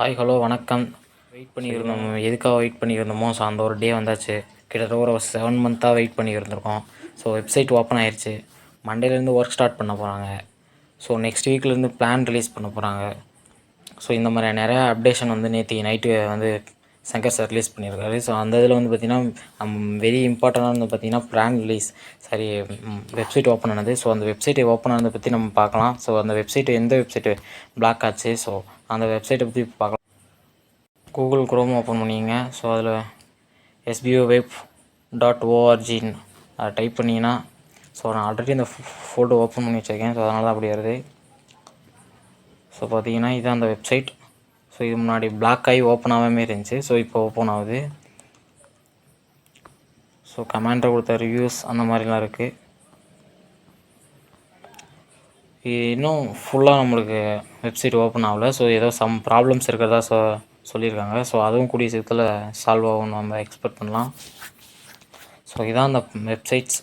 Hi hello வணக்கம். Wait பண்ணியிருந்தோம், எதுக்காக வெயிட் பண்ணியிருந்தோமோ ஸோ அந்த ஒரு டே வந்தாச்சு. கிட்டத்தட்ட ஒரு 7 மந்த்தாக வெயிட் பண்ணியிருந்திருக்கோம். ஸோ வெப்சைட் ஓப்பன் ஆயிடுச்சு. மண்டேலேருந்து ஒர்க் ஸ்டார்ட் பண்ண போகிறாங்க. ஸோ நெக்ஸ்ட் வீக்லேருந்து பிளான் ரிலீஸ் பண்ண போகிறாங்க. ஸோ இந்த மாதிரி நிறையா அப்டேஷன் வந்து நேற்று நைட்டு வந்து சங்கர் சார் ரிலீஸ் பண்ணியிருக்காரு. ஸோ அந்த இதில் வந்து பார்த்திங்கன்னா வெரி இம்பார்ட்டண்டாக வந்து பார்த்திங்கன்னா பிளான் ரிலீஸ் சரி வெப்சைட் ஓப்பன் ஆனது. ஸோ அந்த வெப்சைட்டை ஓப்பன் ஆனதை பற்றி நம்ம பார்க்கலாம். ஸோ அந்த வெப்சைட்டு எந்த வெப்சைட்டு பிளாக் ஆச்சு, ஸோ அந்த வெப்சைட்டை பற்றி பார்க்கலாம். கூகுள் குரோம் ஓப்பன் பண்ணிங்க. ஸோ அதில் sboweb.orgன்னு அதை டைப் பண்ணிங்கன்னா, ஸோ நான் ஆல்ரெடி இந்த ஃபோல்டர் ஓப்பன் பண்ணி வச்சுருக்கேன். ஸோ அதனால தான் அப்படி வருது. ஸோ பார்த்தீங்கன்னா இதுதான் அந்த வெப்சைட். ஸோ இது முன்னாடி பிளாக் ஆகி ஓப்பன் ஆகாமே இருந்துச்சு. ஸோ இப்போ ஓப்பன் ஆகுது. ஸோ கமெண்டை கொடுத்த ரிவ்யூஸ் அந்த மாதிரிலாம் இருக்குது. இன்னும் ஃபுல்லாக நம்மளுக்கு வெப்சைட் ஓப்பன் ஆகலை. ஸோ ஏதோ சம் ப்ராப்ளம்ஸ் இருக்கிறதா சொல்லியிருக்காங்க. ஸோ அதுவும் கூடிய சீக்கிரத்தில் சால்வ் ஆகும்னு நம்ம எக்ஸ்பெக்ட் பண்ணலாம். ஸோ இதான் அந்த வெப்சைட்ஸ்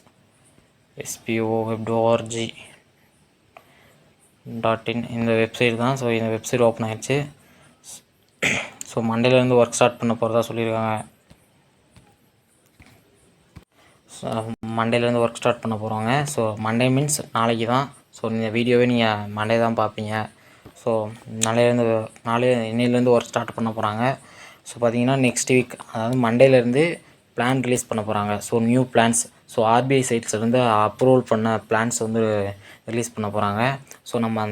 sboweb.org.in இந்த வெப்சைட் தான். ஸோ இந்த வெப்சைட் ஓப்பன் ஆகிடுச்சு. ஸோ மண்டேலேருந்து ஒர்க் ஸ்டார்ட் பண்ண போகிறதா சொல்லியிருக்காங்க. ஸோ மண்டேலேருந்து ஒர்க் ஸ்டார்ட் பண்ண போகிறாங்க. ஸோ மண்டே மீன்ஸ் நாளைக்கு தான். ஸோ இந்த வீடியோவே நீங்கள் மண்டே தான் பார்ப்பீங்க. ஸோ இன்னையிலேருந்து ஒர்க் ஸ்டார்ட் பண்ண போகிறாங்க. ஸோ பார்த்தீங்கன்னா நெக்ஸ்ட் வீக் அதாவது மண்டேலேருந்து பிளான் ரிலீஸ் பண்ண போகிறாங்க. So new plans, so RBI சைட்ஸ்லேருந்து அப்ரூவல் பண்ண பிளான்ஸ் வந்து ரிலீஸ் பண்ண போகிறாங்க. ஸோ நம்ம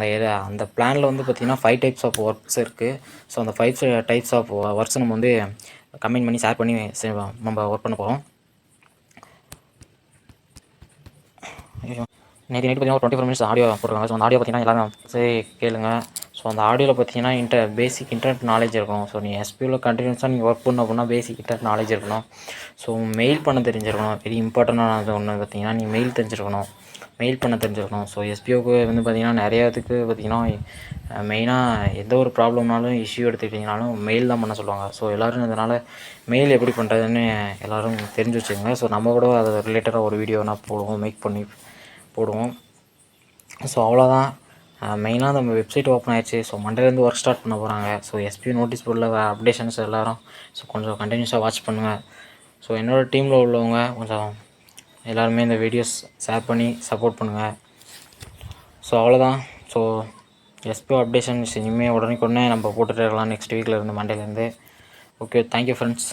அந்த பிளானில் வந்து பார்த்திங்கன்னா 5 டைப்ஸ் ஆஃப் ஒர்க்ஸ் இருக்குது. ஸோ அந்த 5 டைப்ஸ் ஆஃப் ஒர்க்ஸ் நம்ம வந்து கமெண்ட் பண்ணி ஷேர் பண்ணி நம்ம ஒர்க் பண்ண போகிறோம். நேற்று நைட்டு பார்த்தீங்கன்னா 24 மினிட்ஸ் ஆடியோ போட்டிருக்காங்க. ஸோ அந்த ஆடியோ பார்த்தீங்கன்னா எல்லாரும் சரி கேளுங்க. ஸோ அந்த ஆடியோவில் பார்த்தீங்கன்னா பேசிக் இன்டர்நெட் நாலேஜ் இருக்கணும். ஸோ நீங்கள் எஸ்பியூவில் கண்டினியூஸாக நீங்கள் ஒர்க் பண்ண அப்படின்னா பேசிக் இன்டர்நெட் நாலேஜ் இருக்கணும். ஸோ மெயில் பண்ண தெரிஞ்சிருக்கணும். வெரி இம்பார்ட்டண்டானது ஒன்று பார்த்தீங்கன்னா நீ மெயில் தெரிஞ்சிருக்கணும், மெயில் பண்ண தெரிஞ்சிருக்கணும். ஸோ எஸ்பிஓக்கு வந்து பார்த்திங்கன்னா நிறைய இதுக்கு பார்த்திங்கன்னா மெயினாக எந்த ஒரு ப்ராப்ளம்னாலும் இஷ்யூ எடுத்துக்கிட்டிங்கனாலும் மெயில் தான் பண்ண சொல்லுவாங்க. ஸோ எல்லோரும் இதனால் மெயில் எப்படி பண்ணுறதுன்னு எல்லோரும் தெரிஞ்சு வச்சுக்கோங்க. ஸோ நம்ம கூட அது ரிலேட்டடாக ஒரு வீடியோ நான் மேக் பண்ணி போடுவோம். ஸோ அவ்வளோதான். மெயினாக நம்ம வெப்சைட் ஓப்பன் ஆயிடுச்சு. ஸோ மண்டேலேருந்து ஒர்க் ஸ்டார்ட் பண்ண போகிறாங்க. ஸோ எஸ்பி நோட்டீஸ் போர்டில் அப்டேஷன்ஸ் எல்லோரும் ஸோ கொஞ்சம் கண்டினியூஸாக வாட்ச் பண்ணுங்கள். ஸோ என்னோடய டீமில் உள்ளவங்க கொஞ்சம் எல்லாருமே இந்த வீடியோஸ் ஷேர் பண்ணி சப்போர்ட் பண்ணுங்கள். ஸோ அவ்வளோதான். ஸோ எஸ்பிஓ அப்டேஷன்ஸ் இனிமேல் உடனே நம்ம போட்டுகிட்டே இருக்கலாம் நெக்ஸ்ட் வீக்கில் இருந்து மண்டேலேருந்து. Okay, thank you friends.